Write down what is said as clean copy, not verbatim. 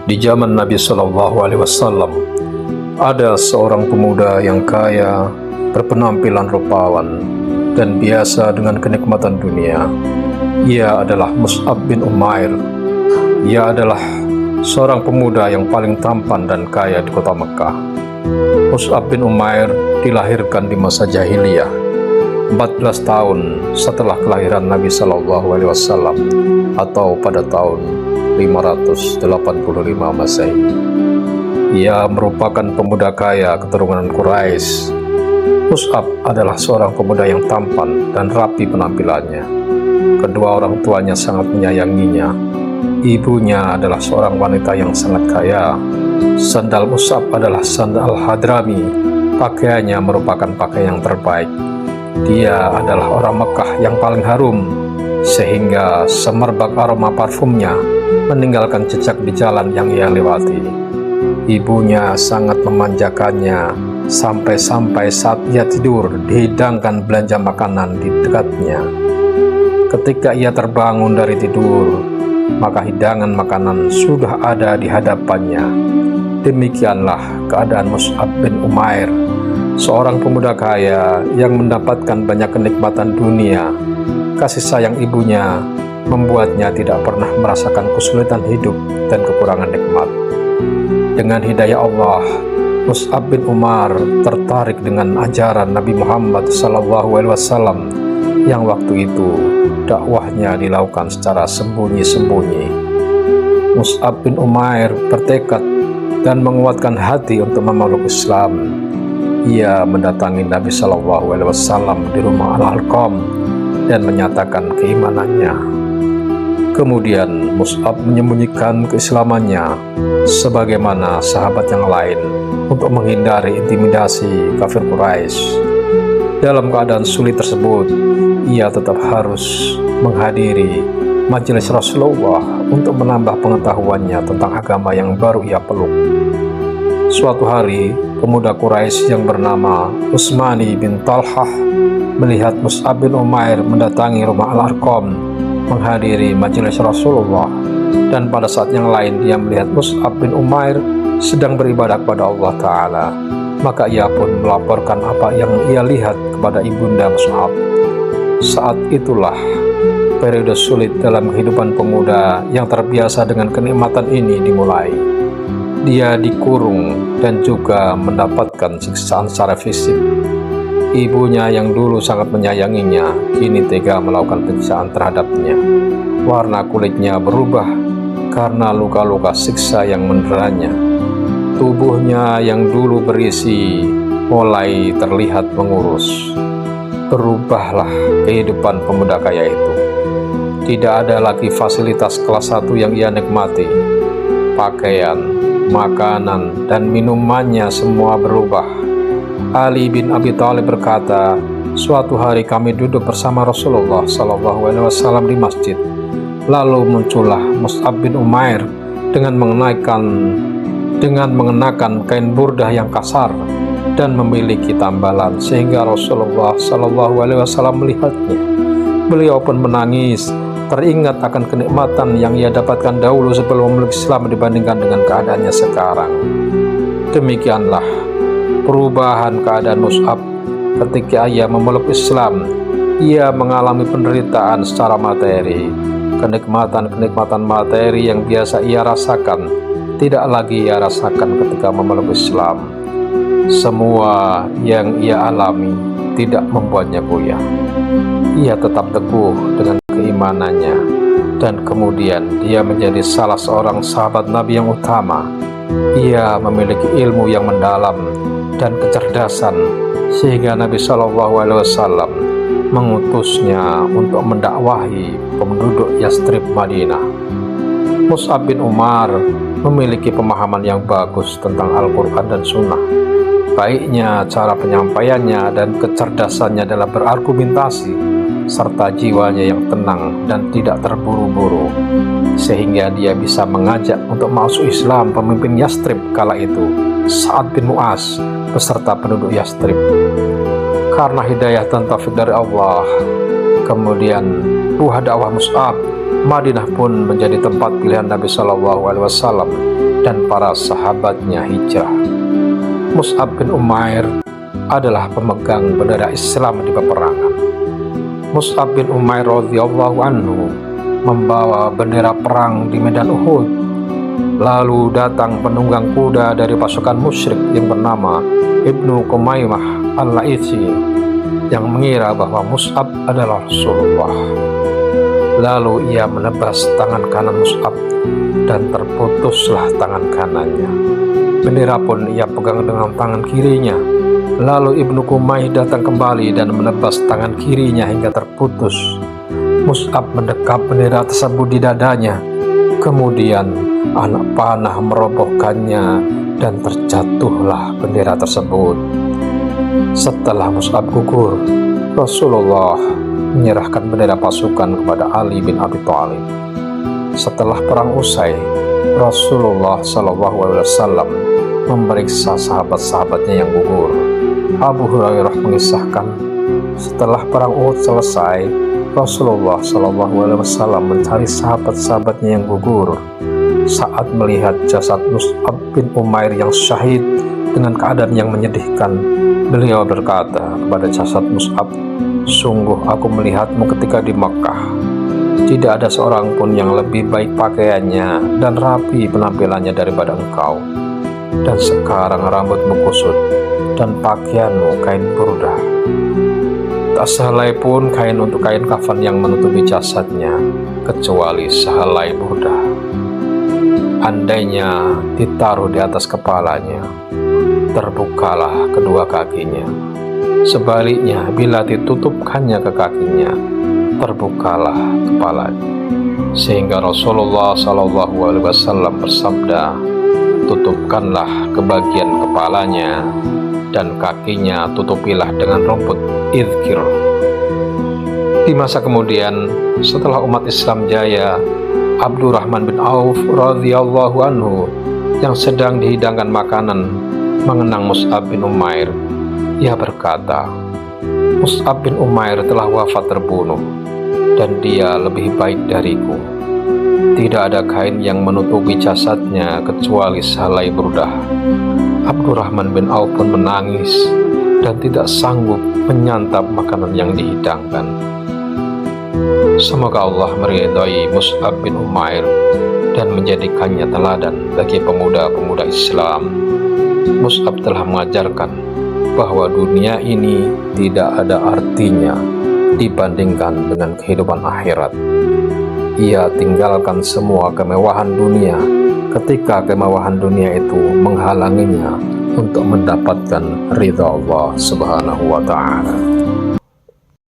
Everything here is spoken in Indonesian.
Di zaman Nabi Shallallahu Alaihi Wasallam, ada seorang pemuda yang kaya, berpenampilan rupawan, dan biasa dengan kenikmatan dunia. Ia adalah Mus'ab bin Umair. Ia adalah seorang pemuda yang paling tampan dan kaya di kota Mekah. Mus'ab bin Umair dilahirkan di masa jahiliyah, 14 tahun setelah kelahiran Nabi Shallallahu Alaihi Wasallam, atau pada tahun 585 Masehi. Ia merupakan pemuda kaya keturunan Quraisy. Mus'ab adalah seorang pemuda yang tampan dan rapi penampilannya. Kedua orang tuanya sangat menyayanginya. Ibunya adalah seorang wanita yang sangat kaya. Sandal Mus'ab adalah sandal Hadrami. Pakaiannya merupakan pakaian yang terbaik. Dia adalah orang Mekah yang paling harum, sehingga semerbak aroma parfumnya meninggalkan jejak di jalan yang ia lewati. Ibunya sangat memanjakannya, sampai-sampai saat ia tidur dihidangkan belanja makanan di dekatnya. Ketika ia terbangun dari tidur, maka hidangan makanan sudah ada di hadapannya. Demikianlah keadaan Mus'ab bin Umair, seorang pemuda kaya yang mendapatkan banyak kenikmatan dunia. Kasih sayang ibunya membuatnya tidak pernah merasakan kesulitan hidup dan kekurangan nikmat. Dengan hidayah Allah, Mus'ab bin Umair tertarik dengan ajaran Nabi Muhammad SAW yang waktu itu dakwahnya dilakukan secara sembunyi-sembunyi. Mus'ab bin Umair bertekad dan menguatkan hati untuk memeluk Islam. Ia mendatangi Nabi SAW di rumah Al-Arqam dan menyatakan keimanannya. Kemudian Mus'ab menyembunyikan keislamannya sebagaimana sahabat yang lain untuk menghindari intimidasi kafir Quraisy. Dalam keadaan sulit tersebut, ia tetap harus menghadiri majelis Rasulullah untuk menambah pengetahuannya tentang agama yang baru ia peluk. Suatu hari, pemuda Quraisy yang bernama Utsmani bin Talhah melihat Mus'ab bin Umair mendatangi rumah Al-Arqam menghadiri majelis Rasulullah, dan pada saat yang lain dia melihat Mus'ab bin Umair sedang beribadah kepada Allah Ta'ala. Maka ia pun melaporkan apa yang ia lihat kepada ibunda Mus'ab. Saat itulah periode sulit dalam kehidupan pemuda yang terbiasa dengan kenikmatan ini dimulai. Dia dikurung dan juga mendapatkan siksaan secara fisik. Ibunya yang dulu sangat menyayanginya kini tega melakukan penyiksaan terhadapnya. Warna kulitnya berubah karena luka-luka siksa yang menderanya. Tubuhnya yang dulu berisi mulai terlihat mengurus. Berubahlah kehidupan pemuda kaya itu. Tidak ada lagi fasilitas kelas 1 yang ia nikmati. Pakaian, makanan, dan minumannya semua berubah. Ali bin Abi Thalib berkata, suatu hari kami duduk bersama Rasulullah SAW di masjid. Lalu muncullah Mus'ab bin Umair dengan mengenakan kain burdah yang kasar dan memiliki tambalan, sehingga Rasulullah SAW melihatnya. Beliau pun menangis, teringat akan kenikmatan yang ia dapatkan dahulu sebelum memeluk Islam dibandingkan dengan keadaannya sekarang. Demikianlah perubahan keadaan Mus'ab ketika ia memeluk Islam. Ia mengalami penderitaan secara materi. Kenikmatan-kenikmatan materi yang biasa ia rasakan tidak lagi ia rasakan ketika memeluk Islam. Semua yang ia alami tidak membuatnya goyah. Ia tetap teguh dengan keimanannya, dan kemudian dia menjadi salah seorang sahabat Nabi yang utama. Ia memiliki ilmu yang mendalam dan kecerdasan, sehingga Nabi SAW mengutusnya untuk mendakwahi penduduk Yastrib Madinah. Mus'ab bin Umair memiliki pemahaman yang bagus tentang Al-Quran dan Sunnah. Baiknya cara penyampaiannya dan kecerdasannya dalam berargumentasi, serta jiwanya yang tenang dan tidak terburu-buru, sehingga dia bisa mengajak untuk masuk Islam pemimpin Yastrib kala itu, Sa'ad bin Mu'az, beserta penduduk Yastrib. Karena hidayah dan taufik dari Allah, kemudian buah dakwah Mus'ab, Madinah pun menjadi tempat pilihan Nabi SAW dan para sahabatnya hijrah. Mus'ab bin Umair adalah pemegang bendera Islam di peperangan. Mus'ab bin Umair radhiyallahu anhu membawa bendera perang di medan Uhud. Lalu datang penunggang kuda dari pasukan musyrik yang bernama Ibnu Qumaymah al-Laitsi yang mengira bahwa Mus'ab adalah Rasulullah. Lalu ia menebas tangan kanan Mus'ab dan terputuslah tangan kanannya. Bendera pun ia pegang dengan tangan kirinya. Lalu Ibnu Qumay datang kembali dan menebas tangan kirinya hingga terputus. Mus'ab mendekap bendera tersebut di dadanya. Kemudian anak panah merobohkannya dan terjatuhlah bendera tersebut. Setelah Mus'ab gugur, Rasulullah menyerahkan bendera pasukan kepada Ali bin Abi Thalib. Setelah perang usai, Rasulullah SAW memeriksa sahabat-sahabatnya yang gugur. Abu Hurairah mengisahkan, setelah perang Uhud selesai, Rasulullah SAW mencari sahabat-sahabatnya yang gugur. Saat melihat jasad Mus'ab bin Umair yang syahid dengan keadaan yang menyedihkan, beliau berkata kepada jasad Mus'ab, "Sungguh aku melihatmu ketika di Makkah. Tidak ada seorang pun yang lebih baik pakaiannya dan rapi penampilannya daripada engkau. Dan sekarang rambutmu kusut dan pakaianmu kain burdah. Tak sehelai pun kain untuk kain kafan yang menutupi jasadnya, kecuali sehelai burdah. Andainya ditaruh di atas kepalanya, terbukalah kedua kakinya. Sebaliknya, bila ditutupkannya ke kakinya, terbukalah kepalanya." Sehingga Rasulullah SAW bersabda, "Tutupkanlah kebagian kepalanya dan kakinya tutupilah dengan rumput idhkir." Di masa kemudian, setelah umat Islam jaya, Abdurrahman bin Auf radhiyallahu anhu yang sedang dihidangkan makanan mengenang Mus'ab bin Umair. Ia berkata, "Mus'ab bin Umair telah wafat terbunuh, dan dia lebih baik dariku. Tidak ada kain yang menutupi jasadnya kecuali sehelai burdah." Abdurrahman bin Auf pun menangis dan tidak sanggup menyantap makanan yang dihidangkan. Semoga Allah meridai Mus'ab bin Umair dan menjadikannya teladan bagi pemuda-pemuda Islam. Mus'ab telah mengajarkan bahwa dunia ini tidak ada artinya dibandingkan dengan kehidupan akhirat. Ia tinggalkan semua kemewahan dunia ketika kemewahan dunia itu menghalanginya untuk mendapatkan ridha Allah Subhanahu wa ta'ala.